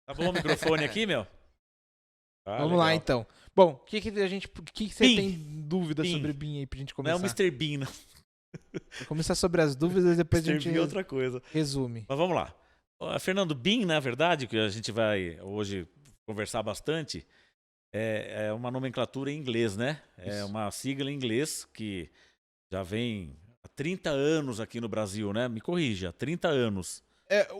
Tá bom o microfone aqui, meu? Ah, Vamos lá, legal. então. Bom, o que você BIM. tem dúvida BIM. sobre BIM aí pra gente Não é o começar? Mr. Bean, não. Vou começar sobre as dúvidas e depois a Mr. gente Bean é outra coisa. resume. Mas vamos lá. Fernando, BIM, na verdade, que a gente vai hoje conversar bastante, é uma nomenclatura em inglês, né? É Isso. uma sigla em inglês que já vem há 30 anos aqui no Brasil, né? Me corrija, há 30 anos.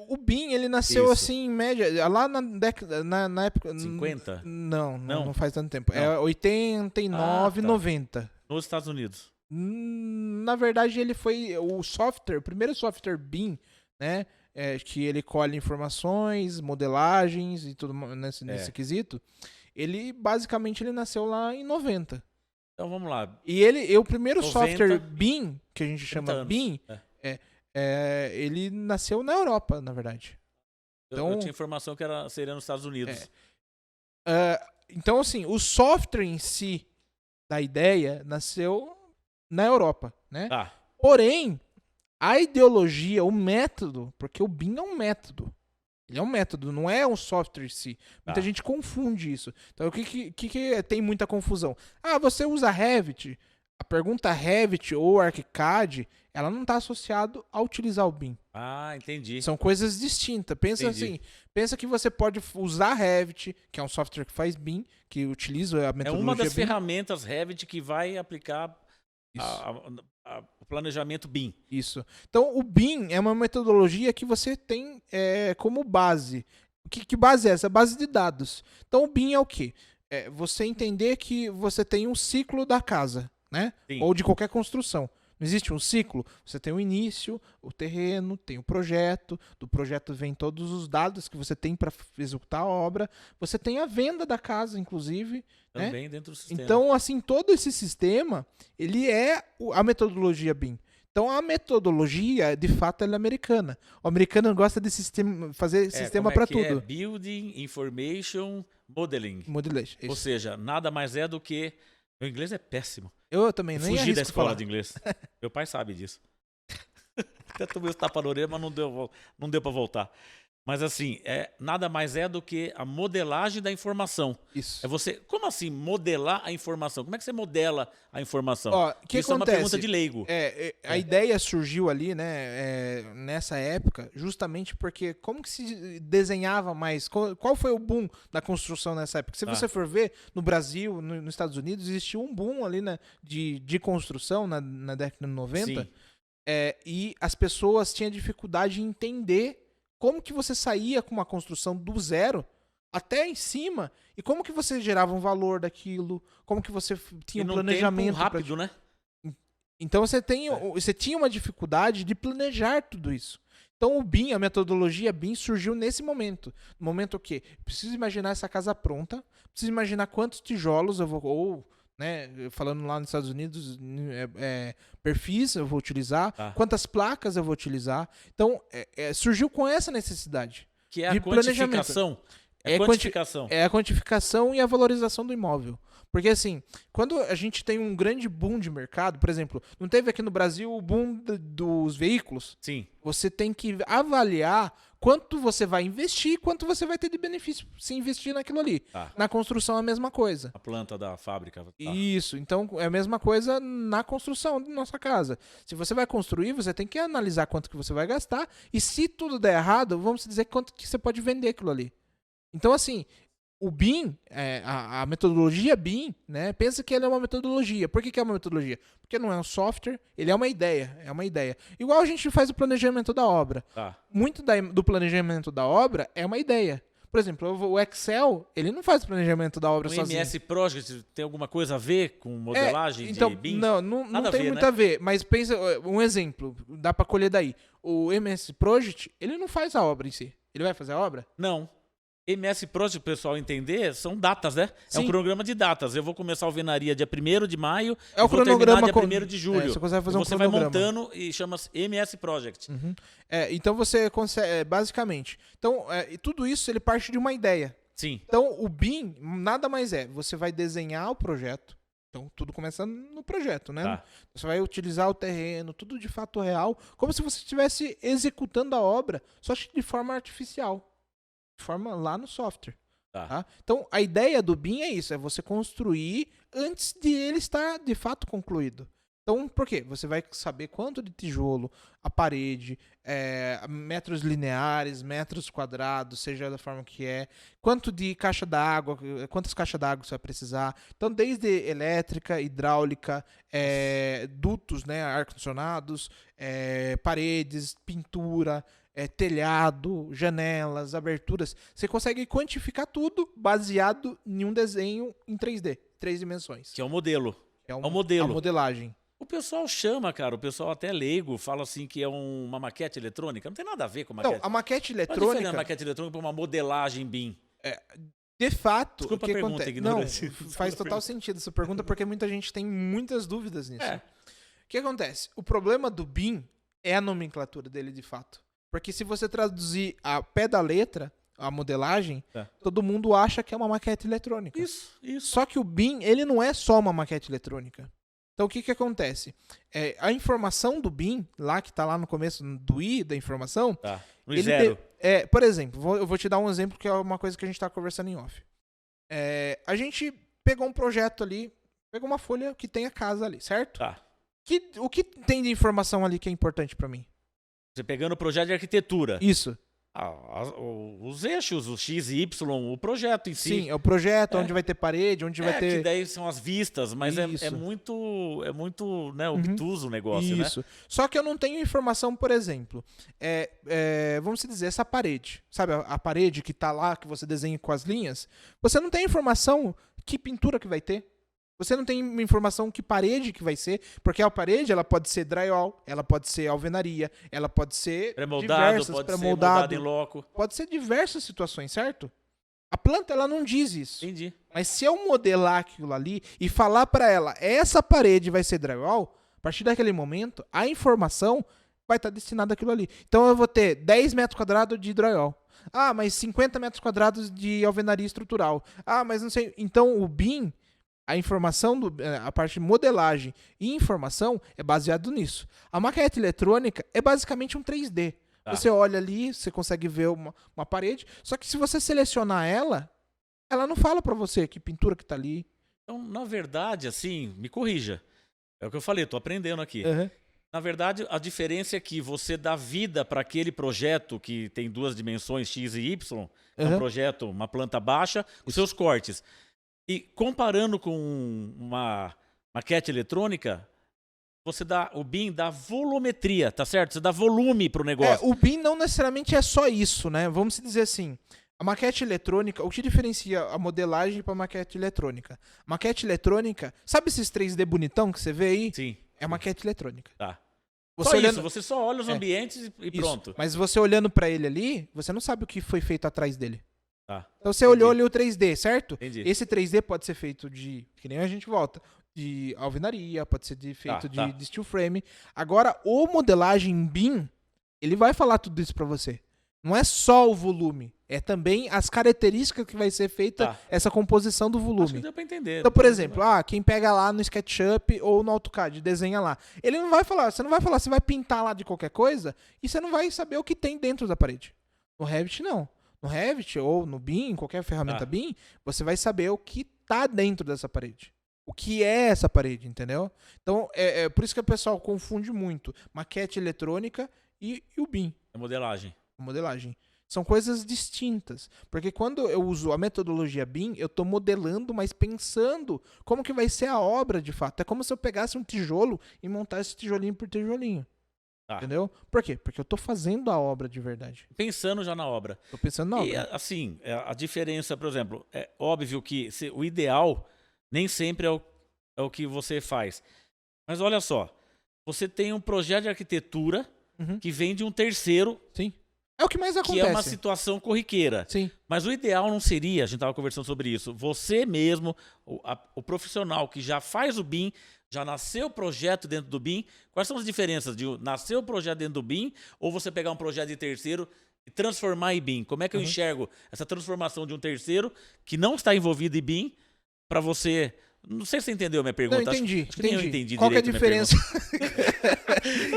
O BIM, ele nasceu Isso. assim, em média, lá na década, na época... 50? Não faz tanto tempo. Não. É 89, Ah, tá. 90. Nos Estados Unidos. Na verdade, ele foi o primeiro software BIM, né? Que ele colhe informações, modelagens e tudo nesse quesito. Ele, basicamente, ele nasceu lá em 90. Então vamos lá. E o primeiro 90, software BIM, que a gente 30 chama anos. BIM, ele nasceu na Europa, na verdade. Então, Eu tinha informação que seria nos Estados Unidos. Então, assim, o software em si da ideia nasceu na Europa, né? Tá. Porém, a ideologia, o método, porque o BIM é um método. Ele é um método, não é um software em si. Muita Tá. gente confunde isso. Então, o que tem muita confusão? Ah, você usa Revit? A pergunta Revit ou ArchiCAD, ela não está associada a utilizar o BIM. Ah, entendi. São coisas distintas. Pensa Entendi. assim, pensa que você pode usar Revit, que é um software que faz BIM, que utiliza a É metodologia uma das BIM. ferramentas Revit que vai aplicar Isso. o planejamento BIM. Isso. Então, o BIM é uma metodologia que você tem como base. Que base é essa? Base de dados. Então, o BIM é o quê? É você entender que você tem um ciclo da casa, né? Sim. Ou de qualquer construção. Não existe um ciclo? Você tem o início, o terreno, tem o projeto. Do projeto vem todos os dados que você tem para executar a obra. Você tem a venda da casa, inclusive. Também dentro do sistema. Então, assim, todo esse sistema, ele é a metodologia BIM. Então, a metodologia, de fato, ela é americana. O americano gosta de fazer sistema para tudo. É Building Information Modeling. Modelagem. Ou seja, nada mais é do que... Meu inglês é péssimo. Eu também Eu nem fugi da arrisco escola falar. de inglês. Meu pai sabe disso. Até tomei os tapas na orelha, mas não deu para voltar. Mas assim, nada mais é do que a modelagem da informação. Isso. É você... Como assim modelar a informação? Como é que você modela a informação? Ó, Isso acontece? é uma pergunta de leigo. A ideia surgiu ali, né, nessa época, justamente porque como que se desenhava mais? Qual foi o boom da construção nessa época? Se você for ver, no Brasil, nos Estados Unidos, existiu um boom ali, né, de construção na década de 90. Sim. E as pessoas tinham dificuldade em entender como que você saía com uma construção do zero até em cima e como que você gerava um valor daquilo, como que você tinha um planejamento rápido, né? Então você tinha uma dificuldade de planejar tudo isso. Então o BIM, a metodologia BIM surgiu nesse momento. No momento o quê? Preciso imaginar essa casa pronta, preciso imaginar quantos tijolos eu vou, né, falando lá nos Estados Unidos, perfis eu vou utilizar, quantas placas eu vou utilizar. Então, surgiu com essa necessidade. Que é de a quantificação. Quantificação. É a quantificação e a valorização do imóvel. Porque assim, quando a gente tem um grande boom de mercado, por exemplo, não teve aqui no Brasil o boom dos veículos? Sim. Você tem que avaliar quanto você vai investir e quanto você vai ter de benefício se investir naquilo ali. Na construção é a mesma coisa. A planta da fábrica. Isso, então é a mesma coisa na construção da nossa casa. Se você vai construir, você tem que analisar quanto que você vai gastar e se tudo der errado, vamos dizer quanto que você pode vender aquilo ali. Então assim, o BIM, a metodologia BIM, né, pensa que ela é uma metodologia. Por que é uma metodologia? Porque não é um software, ele é uma ideia. Igual a gente faz o planejamento da obra. Muito do planejamento da obra é uma ideia. Por exemplo, o Excel, ele não faz o planejamento da obra sozinho. O MS Project tem alguma coisa a ver com modelagem de BIM? Não tem muito a ver, mas pensa, um exemplo, dá pra colher daí. O MS Project, ele não faz a obra em si. Ele vai fazer a obra? Não. MS Project, para o pessoal entender, são datas, né? Sim. É um cronograma de datas. Eu vou começar a alvenaria dia 1º de maio e vou terminar dia 1º de julho. Você consegue fazer você vai montando e chama-se MS Project. Uhum. Então você consegue, basicamente. Então, tudo isso ele parte de uma ideia. Sim. Então, o BIM nada mais você vai desenhar o projeto. Então, tudo começa no projeto, né? Você vai utilizar o terreno, tudo de fato real, como se você estivesse executando a obra, só que de forma artificial. forma lá no software. Tá. Tá? Então, a ideia do BIM é isso, é você construir antes de ele estar de fato concluído. Então, por quê? Você vai saber quanto de tijolo, a parede, metros lineares, metros quadrados, seja da forma que é, quanto de caixa d'água, quantas caixas d'água você vai precisar. Então, desde elétrica, hidráulica, dutos, né, ar-condicionados, paredes, pintura, telhado, janelas, aberturas. Você consegue quantificar tudo baseado em um desenho em 3D, 3 dimensões. Que é o modelo. É o modelo. A modelagem. O pessoal chama, cara, o pessoal até leigo, fala assim que é uma maquete eletrônica. Não tem nada a ver com maquete. Não, a maquete Mas eletrônica... diferente da maquete eletrônica para uma modelagem BIM. De fato, Desculpa o que a pergunta, acontece? ignorância. Não, faz total sentido essa pergunta, porque muita gente tem muitas dúvidas nisso. O que acontece? O problema do BIM é a nomenclatura dele, de fato. Porque se você traduzir a pé da letra, a modelagem, todo mundo acha que é uma maquete eletrônica. Isso. Só que o BIM, ele não é só uma maquete eletrônica. Então, o que acontece? A informação do BIM, lá que está lá no começo do I da informação... Tá, no zero. Por exemplo, eu vou te dar um exemplo que é uma coisa que a gente está conversando em off. A gente pegou um projeto ali, pegou uma folha que tem a casa ali, certo? Tá. O que tem de informação ali que é importante para mim? Você pegando o projeto de arquitetura. Isso. Os eixos, o X e Y, o projeto em si. Sim, é o projeto, onde vai ter parede, onde vai ter... que daí são as vistas, mas é muito né, obtuso o negócio, Isso. né? Só que eu não tenho informação, por exemplo, vamos dizer, essa parede, sabe a parede que tá lá, que você desenha com as linhas, você não tem informação que pintura que vai ter. Você não tem informação que parede que vai ser, porque a parede ela pode ser drywall, ela pode ser alvenaria, ela pode ser pré-moldado, pode ser moldado em loco. Pode ser diversas situações, certo? A planta ela não diz isso. Entendi. Mas se eu modelar aquilo ali e falar para ela, essa parede vai ser drywall, a partir daquele momento, a informação vai estar destinada àquilo ali. Então eu vou ter 10 metros quadrados de drywall. Ah, mas 50 metros quadrados de alvenaria estrutural. Ah, mas não sei. Então o BIM, a informação, a parte de modelagem e informação é baseado nisso. A maquete eletrônica é basicamente um 3D. Tá. Você olha ali, você consegue ver uma parede, só que se você selecionar ela não fala pra você que pintura que tá ali. Então, na verdade, assim, me corrija. É o que eu falei, tô aprendendo aqui. Uhum. Na verdade, a diferença é que você dá vida para aquele projeto que tem 2 dimensões, X e Y, é um projeto, uma planta baixa, com seus cortes. E comparando com uma maquete eletrônica, o BIM dá volumetria, tá certo? Você dá volume pro negócio. O BIM não necessariamente é só isso, né? Vamos dizer assim, a maquete eletrônica, o que diferencia a modelagem para a maquete eletrônica? Maquete eletrônica, sabe esses 3D bonitão que você vê aí? Sim. É maquete eletrônica. Tá. Você só olha os ambientes e pronto. Mas você olhando para ele ali, você não sabe o que foi feito atrás dele. Tá. Então você olhou ali o 3D, certo? Entendi. Esse 3D pode ser feito de, que nem a gente volta, de alvenaria, pode ser feito de steel frame. Agora, o modelagem BIM, ele vai falar tudo isso para você. Não é só o volume, é também as características que vai ser feita essa composição do volume. Acho que deu pra entender. Então, por exemplo, quem pega lá no SketchUp ou no AutoCAD, desenha lá. Ele não vai falar, você vai pintar lá de qualquer coisa e você não vai saber o que tem dentro da parede. No Revit, não. No Revit ou no BIM, qualquer ferramenta BIM, você vai saber o que tá dentro dessa parede. O que é essa parede, entendeu? Então, é por isso que o pessoal confunde muito maquete eletrônica e o BIM. É modelagem. Modelagem. São coisas distintas. Porque quando eu uso a metodologia BIM, eu estou modelando, mas pensando como que vai ser a obra de fato. É como se eu pegasse um tijolo e montasse tijolinho por tijolinho. Entendeu? Por quê? Porque eu tô fazendo a obra de verdade. Pensando já na obra. Tô pensando na obra. E assim, a diferença, por exemplo, é óbvio que o ideal nem sempre é o que você faz. Mas olha só, você tem um projeto de arquitetura que vem de um terceiro. Sim. É o que mais acontece. Que é uma situação corriqueira. Sim. Mas o ideal não seria, a gente estava conversando sobre isso, você mesmo, o profissional que já faz o BIM, já nasceu o projeto dentro do BIM. Quais são as diferenças de nascer o projeto dentro do BIM ou você pegar um projeto de terceiro e transformar em BIM? Como é que eu enxergo essa transformação de um terceiro que não está envolvido em BIM para você Não sei se você entendeu a minha pergunta. Não, entendi. Acho que nem eu entendi Qual que é a direito minha diferença?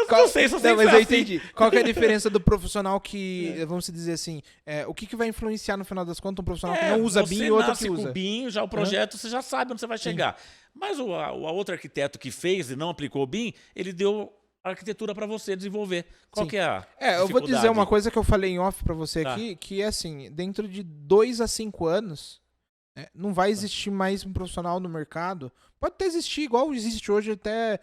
Não sei se você Não, mas eu assim. entendi. Qual que é a diferença do profissional que, vamos dizer assim, o que vai influenciar no final das contas um profissional que não usa BIM e outro que Você nasce usa? com BIM, já o projeto, você já sabe onde você vai chegar. Mas o outro arquiteto que fez e não aplicou o BIM, ele deu a arquitetura para você desenvolver. Qual que é a eu vou dizer uma dificuldade? coisa que eu falei em off para você Tá. aqui, que é assim, dentro de 2 a 5 anos, não vai existir mais um profissional no mercado. Pode até existir, igual existe hoje até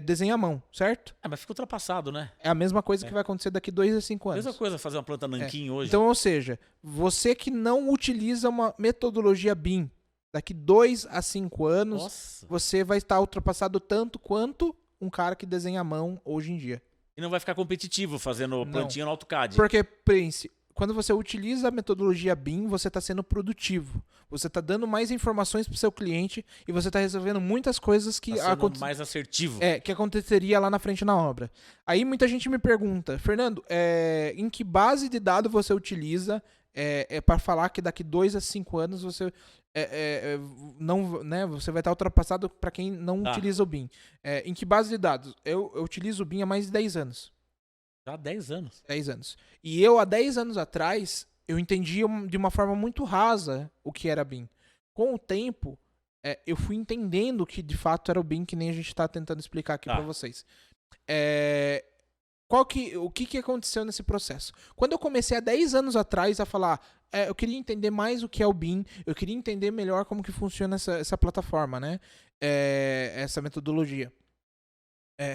desenho à mão, certo? Mas fica ultrapassado, né? É a mesma coisa que vai acontecer daqui 2 a 5 anos. Mesma coisa fazer uma planta nanquim hoje. Então, ou seja, você que não utiliza uma metodologia BIM, daqui 2 a 5 anos, Nossa. você vai estar ultrapassado tanto quanto um cara que desenha à mão hoje em dia. E não vai ficar competitivo fazendo plantinha no AutoCAD. Porque, Prince, quando você utiliza a metodologia BIM, você está sendo produtivo. Você está dando mais informações para o seu cliente e você está resolvendo muitas coisas que, Tá sendo mais assertivo. que aconteceria lá na frente na obra. Aí muita gente me pergunta, Fernando, em que base de dados você utiliza para falar que daqui 2 a 5 anos você não, né, você vai estar ultrapassado para quem não utiliza o BIM. Em que base de dados? Eu utilizo o BIM há mais de 10 anos. Já há 10 anos. 10 anos. E eu, há 10 anos atrás, eu entendia de uma forma muito rasa o que era BIM. Com o tempo, eu fui entendendo que de fato era o BIM, que nem a gente está tentando explicar aqui para vocês. O que aconteceu nesse processo? Quando eu comecei há 10 anos atrás a falar, eu queria entender mais o que é o BIM, eu queria entender melhor como que funciona essa plataforma, né? Essa metodologia.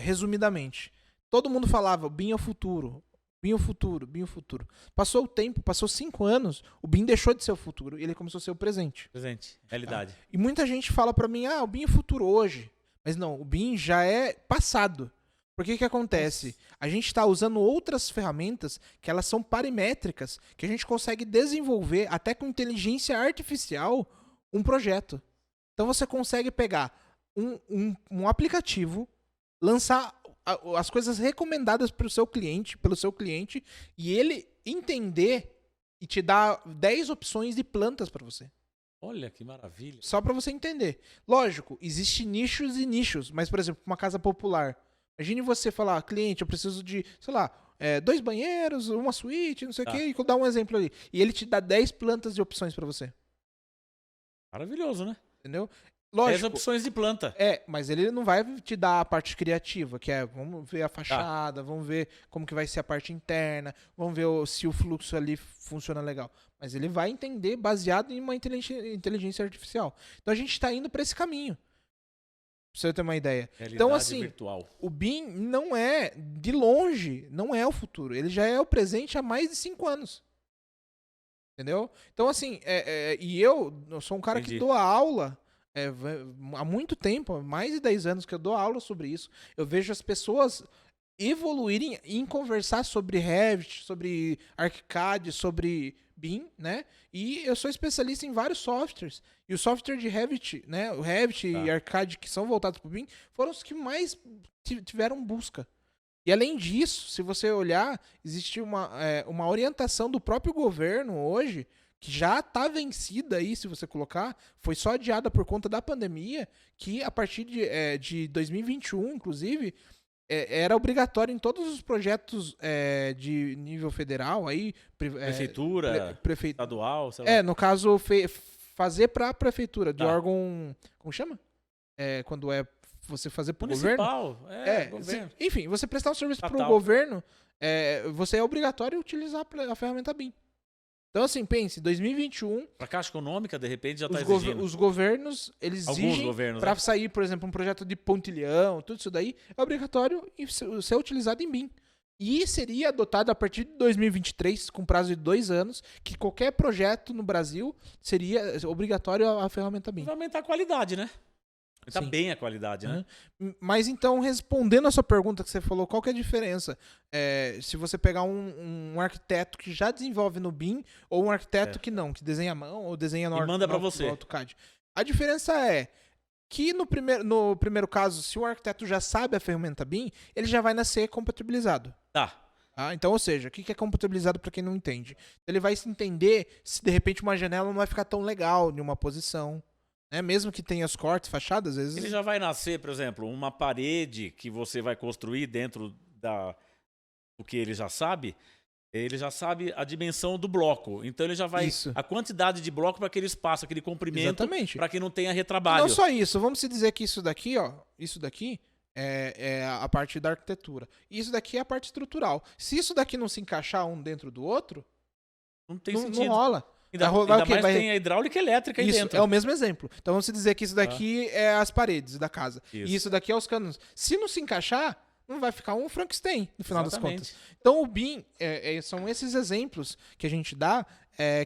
Resumidamente, todo mundo falava, BIM é o futuro, BIM é o futuro, BIM é o futuro. Passou o tempo, passou 5 anos, o BIM deixou de ser o futuro e ele começou a ser o presente. Presente, realidade. E muita gente fala pra mim, o BIM é o futuro hoje. Mas não, o BIM já é passado. Por que acontece? A gente está usando outras ferramentas que elas são paramétricas, que a gente consegue desenvolver até com inteligência artificial um projeto. Então você consegue pegar um aplicativo, lançar as coisas recomendadas pelo seu cliente, e ele entender e te dar 10 opções de plantas para você. Olha que maravilha. Só para você entender. Lógico, existem nichos e nichos, mas, por exemplo, uma casa popular. Imagine você falar, cliente, eu preciso de, sei lá, 2 banheiros, uma suíte, não sei o quê, e dar um exemplo ali. E ele te dá 10 plantas de opções para você. Maravilhoso, né? Entendeu? 10 opções de planta. Mas ele não vai te dar a parte criativa, que vamos ver a fachada, vamos ver como que vai ser a parte interna, vamos ver se o fluxo ali funciona legal. Mas ele vai entender baseado em uma inteligência artificial. Então a gente está indo para esse caminho. Pra você ter uma ideia. Realidade então, assim, virtual. O BIM não é, de longe, não é o futuro. Ele já é o presente há mais de 5 anos. Entendeu? Então, assim, e eu sou um cara que dou aula há muito tempo, há mais de 10 anos que eu dou aula sobre isso. Eu vejo as pessoas evoluírem em conversar sobre Revit, sobre ArchiCAD, sobre BIM, né? E eu sou especialista em vários softwares. E o software de Revit, né? O Revit e ArchiCAD, que são voltados para o BIM, foram os que mais tiveram busca. E além disso, se você olhar, existe uma orientação do próprio governo hoje, que já está vencida aí, se você colocar, foi só adiada por conta da pandemia, que a partir de 2021, inclusive, era obrigatório em todos os projetos de nível federal, aí, prefeitura, estadual, sei lá. No caso, fazer para a prefeitura, de órgão, como chama? Quando você fazer para o governo. Governo. Enfim, você prestar um serviço para o governo, você é obrigatório utilizar a ferramenta BIM. Então, assim, pense, 2021... Para a Caixa Econômica, de repente, já está exigindo. Os governos, eles exigem para sair, por exemplo, um projeto de pontilhão, tudo isso daí, é obrigatório e ser utilizado em BIM. E seria adotado a partir de 2023, com prazo de 2 anos, que qualquer projeto no Brasil seria obrigatório a ferramenta BIM. Vai aumentar a qualidade, né? Está bem a qualidade, né? Mas então, respondendo a sua pergunta que você falou, qual que é a diferença? Se você pegar um arquiteto que já desenvolve no BIM ou um arquiteto que não, que desenha à mão ou desenha no AutoCAD. A diferença é que no primeiro caso, se o arquiteto já sabe a ferramenta BIM, ele já vai nascer compatibilizado. Então, ou seja, o que é compatibilizado para quem não entende? Ele vai se entender se de repente uma janela não vai ficar tão legal em uma posição. né? Mesmo que tenha os cortes, fachadas, às vezes... Ele já vai nascer, por exemplo, uma parede que você vai construir dentro do que ele já sabe a dimensão do bloco. Então ele já vai... Isso. A quantidade de bloco para aquele espaço, aquele comprimento, Exatamente. para que não tenha retrabalho. Não só isso, vamos se dizer que isso daqui, ó, isso daqui é a parte da arquitetura. Isso daqui é a parte estrutural. Se isso daqui não se encaixar um dentro do outro, Não tem não sentido. rola. Ainda mais tem a hidráulica e elétrica aí Isso, dentro. é o mesmo exemplo. Então vamos dizer que isso daqui é as paredes da casa. Isso. E isso daqui é os canos. Se não se encaixar, não vai ficar um Frankenstein, no final Exatamente. das contas. Então o BIM, são esses exemplos que a gente dá,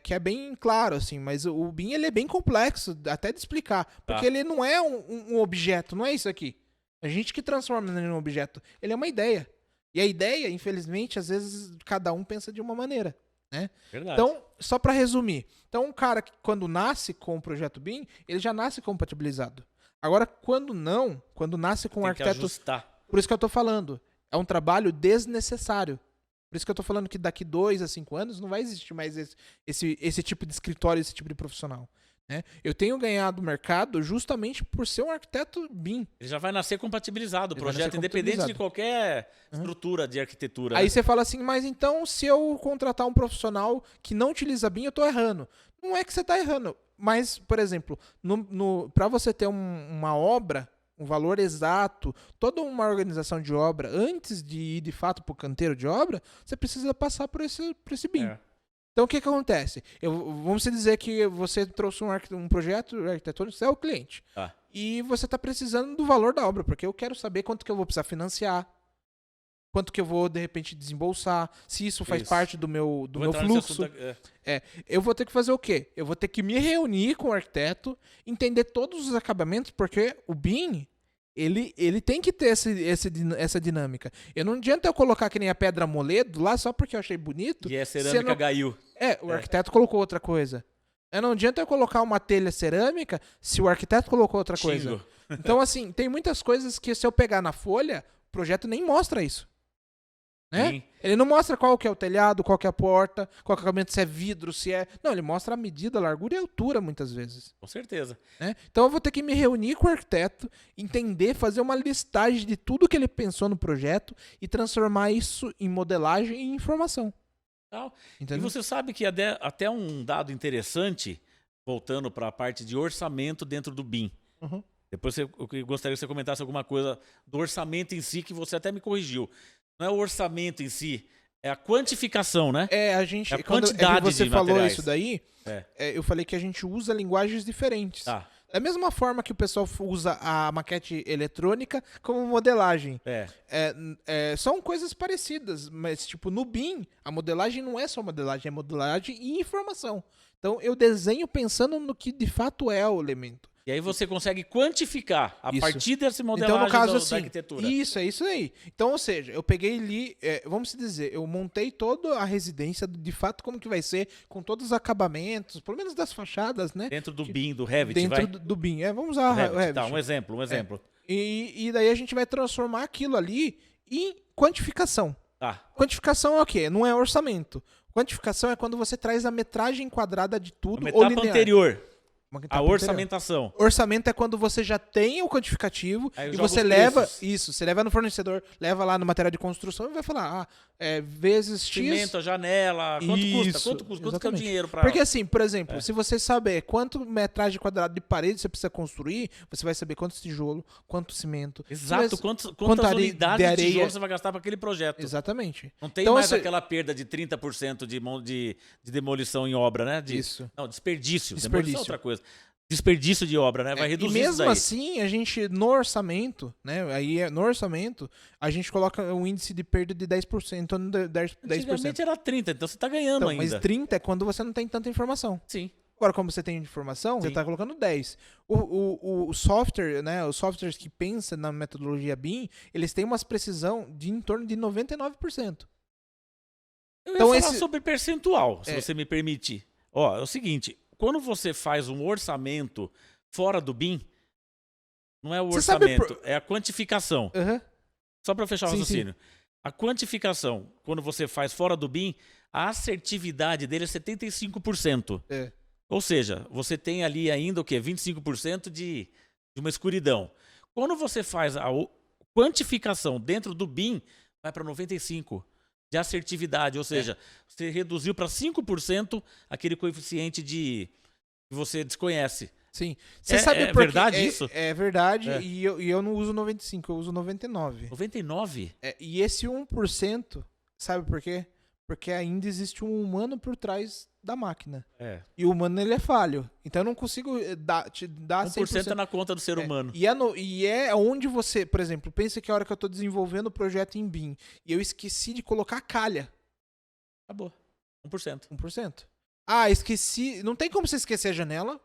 que é bem claro, assim, mas o BIM ele é bem complexo, até de explicar. Porque ele não é um objeto, não é isso aqui. A gente que transforma ele em um objeto. Ele é uma ideia. E a ideia, infelizmente, às vezes cada um pensa de uma maneira. Né? Verdade. Então, só para resumir. Então, um cara que quando nasce com o projeto BIM, ele já nasce compatibilizado. Agora, quando nasce com um arquiteto... que ajustar. Por isso que eu tô falando, é um trabalho desnecessário. Por isso que eu tô falando que daqui 2 a 5 anos não vai existir mais esse tipo de escritório, esse tipo de profissional. Né? Eu tenho ganhado mercado justamente por ser um arquiteto BIM. Ele já vai nascer compatibilizado, o projeto, independente de qualquer estrutura de arquitetura. Aí você fala assim, mas então se eu contratar um profissional que não utiliza BIM, eu tô errando. Não é que você tá errando, mas, por exemplo, para você ter uma obra, um valor exato, toda uma organização de obra, antes de ir de fato para o canteiro de obra, você precisa passar por esse BIM. Então o que acontece? Vamos dizer que você trouxe um projeto arquitetônico, você é o cliente. E você está precisando do valor da obra, porque eu quero saber quanto que eu vou precisar financiar, quanto que eu vou, de repente, desembolsar, se isso faz parte do meu fluxo. Eu vou ter que fazer o quê? Eu vou ter que me reunir com o arquiteto, entender todos os acabamentos, porque o BIM, ele tem que ter essa dinâmica. Não adianta eu colocar que nem a pedra moledo lá só porque eu achei bonito. E é cerâmica Gaiu. O arquiteto colocou outra coisa. Não adianta eu colocar uma telha cerâmica se o arquiteto colocou outra coisa. Então, assim, tem muitas coisas que se eu pegar na folha, o projeto nem mostra isso. Né? Ele não mostra qual que é o telhado, qual que é a porta, qual que é o acabamento, se é vidro, se é... Não, ele mostra a medida, a largura e a altura, muitas vezes. Com certeza. Né? Então eu vou ter que me reunir com o arquiteto, entender, fazer uma listagem de tudo que ele pensou no projeto e transformar isso em modelagem e informação. E você sabe que até um dado interessante, voltando para a parte de orçamento dentro do BIM. Depois eu gostaria que você comentasse alguma coisa do orçamento em si, que você até me corrigiu. Não é o orçamento em si, é a quantificação, né? A quantidade você de falou materiais. isso daí, eu falei que a gente usa linguagens diferentes. Da mesma forma que o pessoal usa a maquete eletrônica como modelagem. São coisas parecidas, mas tipo no BIM, a modelagem não é só modelagem, é modelagem e informação. Então eu desenho pensando no que de fato é o elemento. E aí você consegue quantificar a partir dessa modelagem então, no caso, da arquitetura. É isso aí. Então, ou seja, eu peguei ali, vamos dizer, eu montei toda a residência, de fato, como que vai ser, com todos os acabamentos, pelo menos das fachadas, né? Dentro do BIM, do Revit, dentro do BIM. Vamos usar o Revit. Tá, um exemplo. E daí a gente vai transformar aquilo ali em quantificação. Quantificação é o quê? Não é orçamento. Quantificação é quando você traz a metragem quadrada de tudo ou linear. Anterior. A orçamentação. Orçamento é quando você já tem o quantificativo e você leva isso, você leva no fornecedor, leva lá no material de construção e vai falar, vezes X. Cimento, a janela, quanto custa? Quanto que é o dinheiro para... Porque assim, por exemplo, se você saber quanto metragem quadrada de parede você precisa construir, você vai saber quanto tijolo, quanto cimento. Exato, quantas unidades de tijolo você vai gastar para aquele projeto. Exatamente. Não tem mais aquela perda de 30% de demolição em obra, né? Isso. Não, desperdício. Demolição é outra coisa. Desperdício de obra, né? Vai reduzir isso daí. E mesmo assim, a gente, no orçamento, né? No orçamento, a gente coloca um índice de perda de 10%, em torno de 10%. Antigamente era 30%, então você está ganhando ainda. Mas 30% é quando você não tem tanta informação. Sim. Agora, como você tem informação, você está colocando 10%. O software, né? Os softwares que pensam na metodologia BIM, eles têm uma precisão de em torno de 99%. Eu ia falar sobre percentual, se você me permitir. É o seguinte... Quando você faz um orçamento fora do BIM, não é o orçamento, é a quantificação. Só para fechar o raciocínio. A quantificação, quando você faz fora do BIM, a assertividade dele é 75%. Ou seja, você tem ali ainda o quê? 25% de uma escuridão. Quando você faz a quantificação dentro do BIM, vai para 95% de assertividade. Ou seja, você reduziu para 5% aquele coeficiente que você desconhece. Sim. Você sabe por verdade isso? É verdade, e eu não uso 95, eu uso 99. 99? E esse 1%, sabe por quê? Porque ainda existe um humano por trás da máquina. E o humano, ele é falho. Então eu não consigo te dar 1% é na conta do ser humano. E é onde você, por exemplo, pensa que a hora que eu estou desenvolvendo o projeto em BIM e eu esqueci de colocar a calha. Acabou. 1%. 1%. Ah, esqueci. Não tem como você esquecer a janela.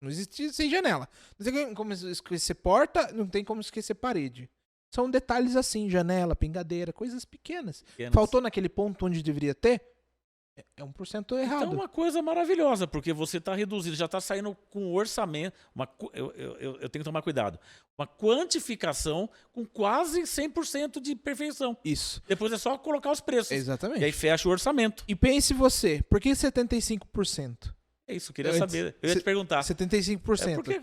Não existe sem janela. Não tem como esquecer porta, não tem como esquecer parede. São detalhes assim, janela, pingadeira, coisas pequenas. Faltou naquele ponto onde deveria ter, é 1% errado. Então é uma coisa maravilhosa, porque você está reduzindo, já está saindo com orçamento. Eu tenho que tomar cuidado. Uma quantificação com quase 100% de perfeição. Isso. Depois é só colocar os preços. Exatamente. E aí fecha o orçamento. E pense você, por que 75%? É isso, eu queria saber. Eu ia te perguntar. 75%. Porque...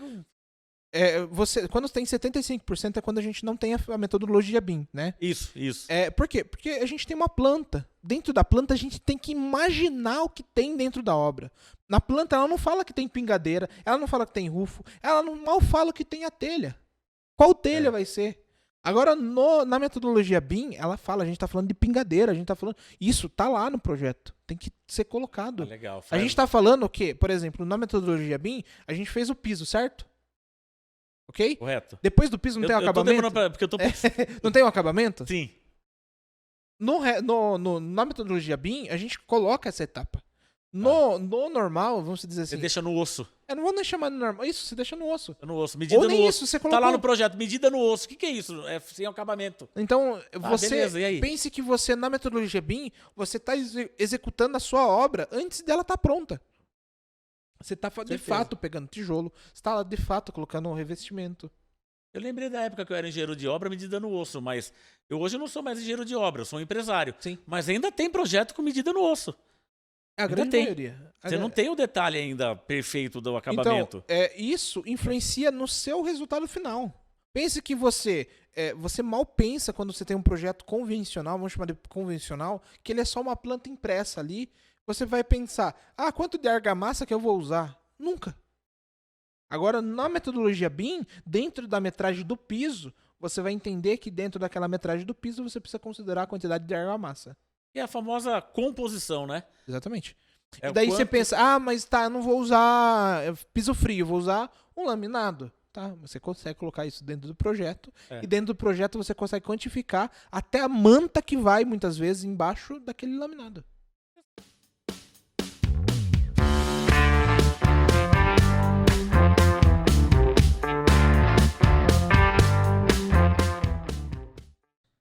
quando tem 75% é quando a gente não tem a metodologia BIM, né? Isso. Por quê? Porque a gente tem uma planta. Dentro da planta a gente tem que imaginar o que tem dentro da obra. Na planta ela não fala que tem pingadeira, ela não fala que tem rufo, ela mal fala que tem a telha. Qual telha vai ser? Agora, na metodologia BIM, ela fala, a gente tá falando de pingadeira, a gente tá falando... Isso tá lá no projeto, tem que ser colocado. Legal. A gente tá falando o quê? Por exemplo, na metodologia BIM, a gente fez o piso, certo? Ok? Correto. Depois do piso não tem um acabamento? Porque eu tô... Não tem um acabamento? Sim. Na metodologia BIM, a gente coloca essa etapa. No normal, vamos dizer assim... Você deixa no osso. Eu não vou nem chamar de normal. Isso, você deixa no osso. No osso. Medida Ou nem no isso, osso. você colocou... Tá lá no projeto, medida no osso. O que é isso? É sem acabamento. Então, você beleza, e aí? pense que você, na metodologia BIM, você está executando a sua obra antes dela estar pronta. Você está, de fato, pegando tijolo. Você está lá, de fato, colocando um revestimento. Eu lembrei da época que eu era engenheiro de obra, medida no osso, mas hoje eu não sou mais engenheiro de obra, eu sou um empresário. Sim. Mas ainda tem projeto com medida no osso. A grande maioria. Você não tem o detalhe ainda perfeito do acabamento. Então, isso influencia no seu resultado final. Pense que você mal pensa quando você tem um projeto convencional, vamos chamar de convencional, que ele é só uma planta impressa ali. Você vai pensar, quanto de argamassa que eu vou usar? Nunca. Agora, na metodologia BIM, dentro da metragem do piso, você vai entender que dentro daquela metragem do piso, você precisa considerar a quantidade de argamassa. E a famosa composição, né? Exatamente. E daí você pensa, mas eu não vou usar piso frio, vou usar um laminado. Tá, você consegue colocar isso dentro do projeto. E dentro do projeto você consegue quantificar até a manta que vai, muitas vezes, embaixo daquele laminado.